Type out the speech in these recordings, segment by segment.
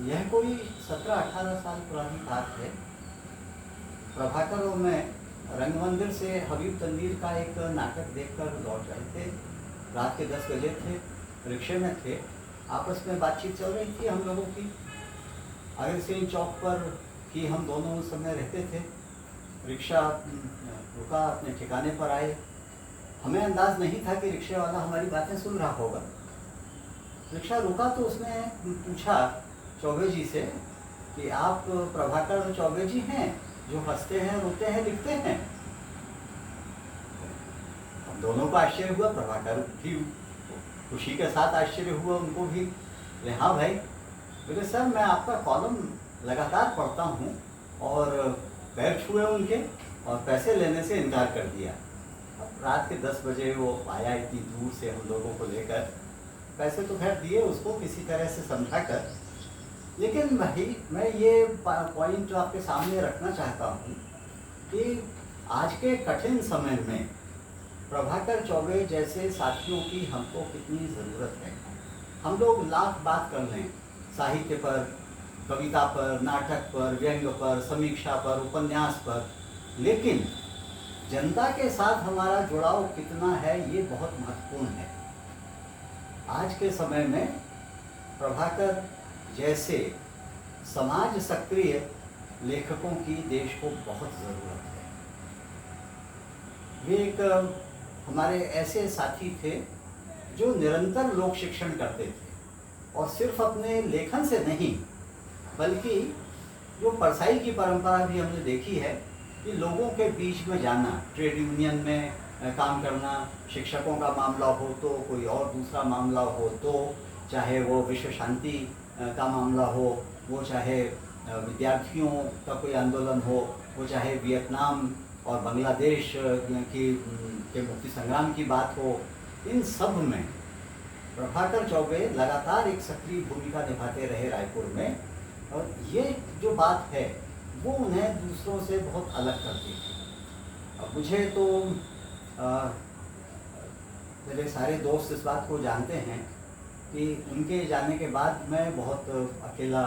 यह कोई 17-18 साल पुरानी बात है। प्रभाकर और मैं रंगमंदिर से हबीब तनवीर का एक नाटक देखकर लौट रहे थे। रात के 10 बजे थे, रिक्शे में थे। आपस में बातचीत चल रही थी हम लोगों की। अग्रसेन चौक पर ही हम दोनों उस समय रहते थे। रिक्शा रुका, अपने ठिकाने पर आए। हमें अंदाज नहीं था कि रिक्शे वाला हमारी बातें सुन रहा होगा। रिक्शा रुका तो उसने पूछा चौबे जी से कि आप प्रभाकर चौबे जी हैं जो हंसते हैं, रोते हैं, लिखते हैं? हम दोनों को आश्चर्य हुआ, प्रभाकर भी खुशी के साथ आश्चर्य हुआ, उनको भी। हाँ भाई। बोले सर मैं आपका कॉलम लगातार पढ़ता हूँ और पैर छुए उनके और पैसे लेने से इनकार कर दिया। अब रात के 10 बजे वो आया इतनी दूर से हम लोगों को लेकर। पैसे तो खैर दिए उसको किसी तरह से समझा कर। लेकिन भाई मैं ये पॉइंट जो आपके सामने रखना चाहता हूँ कि आज के कठिन समय में प्रभाकर चौबे जैसे साथियों की हमको कितनी ज़रूरत है। हम लोग लाख बात कर लें साहित्य पर, कविता पर, नाटक पर, व्यंग्य पर, समीक्षा पर, उपन्यास पर, लेकिन जनता के साथ हमारा जुड़ाव कितना है ये बहुत महत्वपूर्ण है। आज के समय में प्रभाकर जैसे समाज सक्रिय लेखकों की देश को बहुत ज़रूरत है। वे एक हमारे ऐसे साथी थे जो निरंतर लोक शिक्षण करते थे और सिर्फ अपने लेखन से नहीं बल्कि जो परसाई की परंपरा भी हमने देखी है कि लोगों के बीच में जाना, ट्रेड यूनियन में काम करना, शिक्षकों का मामला हो तो कोई और दूसरा मामला हो तो, चाहे वो विश्व शांति का मामला हो, वो चाहे विद्यार्थियों का कोई आंदोलन हो, वो चाहे वियतनाम और बांग्लादेश के मुक्ति संग्राम की बात हो, इन सब में प्रभाकर चौबे लगातार एक सक्रिय भूमिका निभाते रहे रायपुर में। और ये जो बात है वो उन्हें दूसरों से बहुत अलग करती थी। अब मुझे तो मेरे सारे दोस्त इस बात को जानते हैं कि उनके जाने के बाद मैं बहुत अकेला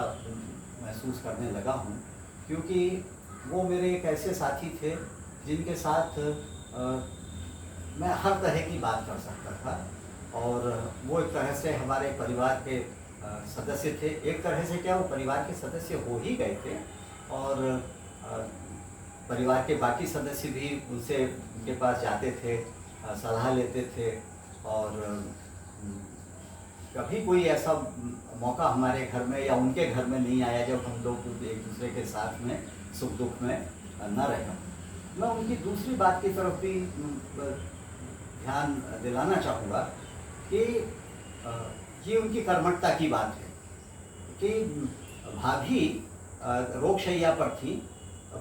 महसूस करने लगा हूँ, क्योंकि वो मेरे एक ऐसे साथी थे जिनके साथ मैं हर तरह की बात कर सकता था और वो एक तरह से हमारे परिवार के सदस्य थे। एक तरह से क्या, वो परिवार के सदस्य हो ही गए थे और परिवार के बाकी सदस्य भी उनके पास जाते थे, सलाह लेते थे और कभी कोई ऐसा मौका हमारे घर में या उनके घर में नहीं आया जब हम लोग एक दूसरे के साथ में सुख दुख में न रहे। मैं उनकी दूसरी बात की तरफ भी ध्यान दिलाना चाहूँगा कि ये उनकी कर्मठता की बात है कि भाभी रोगशैया पर थी,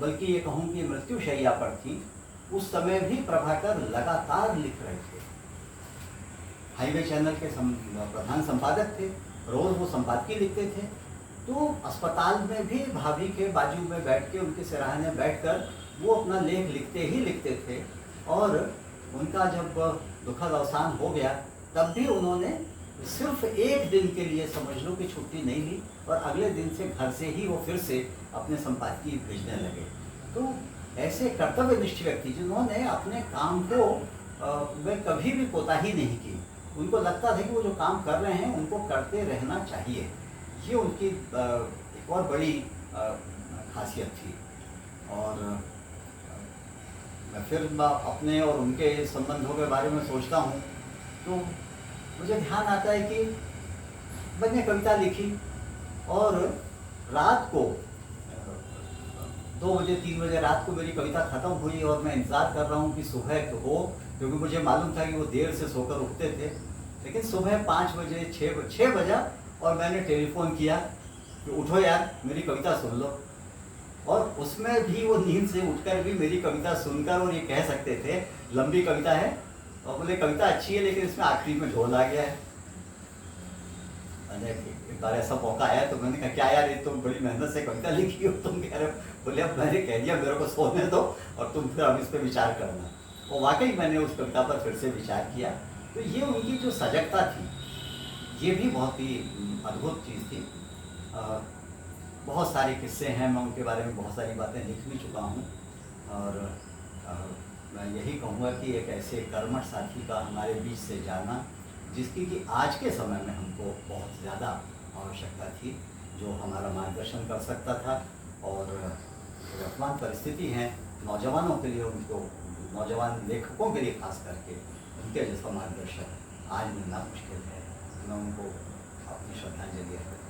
बल्कि ये कहूँ कि मृत्युशैया पर थी। उस समय भी प्रभाकर लगातार लिख रहे थे। हाईवे चैनल के प्रधान संपादक थे, रोज़ वो संपादकीय लिखते थे। तो अस्पताल में भी भाभी के बाजू में बैठ के, उनके सिराहाने बैठकर वो अपना लेख लिखते ही लिखते थे। और उनका जब दुखद अवसान हो गया तब भी उन्होंने सिर्फ एक दिन के लिए समझ लो कि छुट्टी नहीं ली और अगले दिन से घर से ही वो फिर से अपने संपादकीय भेजने लगे। तो ऐसे कर्तव्यनिष्ठ व्यक्ति जिन्होंने अपने काम को वे कभी भी कोताही नहीं की, उनको लगता था कि वो जो काम कर रहे हैं उनको करते रहना चाहिए। ये उनकी एक और बड़ी खासियत थी। और मैं फिर अपने और उनके संबंधों के बारे में सोचता हूँ तो मुझे ध्यान आता है कि मैंने कविता लिखी और रात को 2 बजे 3 बजे रात को मेरी कविता ख़त्म हुई और मैं इंतज़ार कर रहा हूँ कि सुबह हो, क्योंकि मुझे मालूम था कि वो देर से सोकर उठते थे। लेकिन सुबह 5 बजे 6 बजा और मैंने टेलीफोन किया कि उठो यार मेरी कविता सुन लो। और उसमें भी वो नींद से उठकर भी मेरी कविता सुनकर और ये कह सकते थे लंबी कविता है, और बोले कविता अच्छी है लेकिन इसमें आखिरी में ढोल आ गया है। मैंने एक बार ऐसा मौका आया तो मैंने कहा क्या यार ये तुम बड़ी मेहनत से कविता लिखी हो, तुम कह रहे हो? बोले अब मैंने कह दिया मेरे को सोने दो और तुम फिर अब इस पर विचार करना। और वाकई मैंने उस कविता पर फिर से विचार किया। तो ये उनकी जो सजगता थी ये भी बहुत ही अद्भुत चीज़ थी। बहुत सारे किस्से हैं, मैं उनके बारे में बहुत सारी बातें लिख भी चुका हूँ। और अ, मैं यही कहूँगा कि एक ऐसे कर्मठ साथी का हमारे बीच से जाना, जिसकी कि आज के समय में हमको बहुत ज़्यादा आवश्यकता थी, जो हमारा मार्गदर्शन कर सकता था। और वर्तमान परिस्थिति है नौजवानों के लिए, उनको नौजवान लेखकों के लिए खास करके उनके जैसा मार्गदर्शक आज मिलना मुश्किल है। मैं उनको अपनी श्रद्धांजलि अर्पित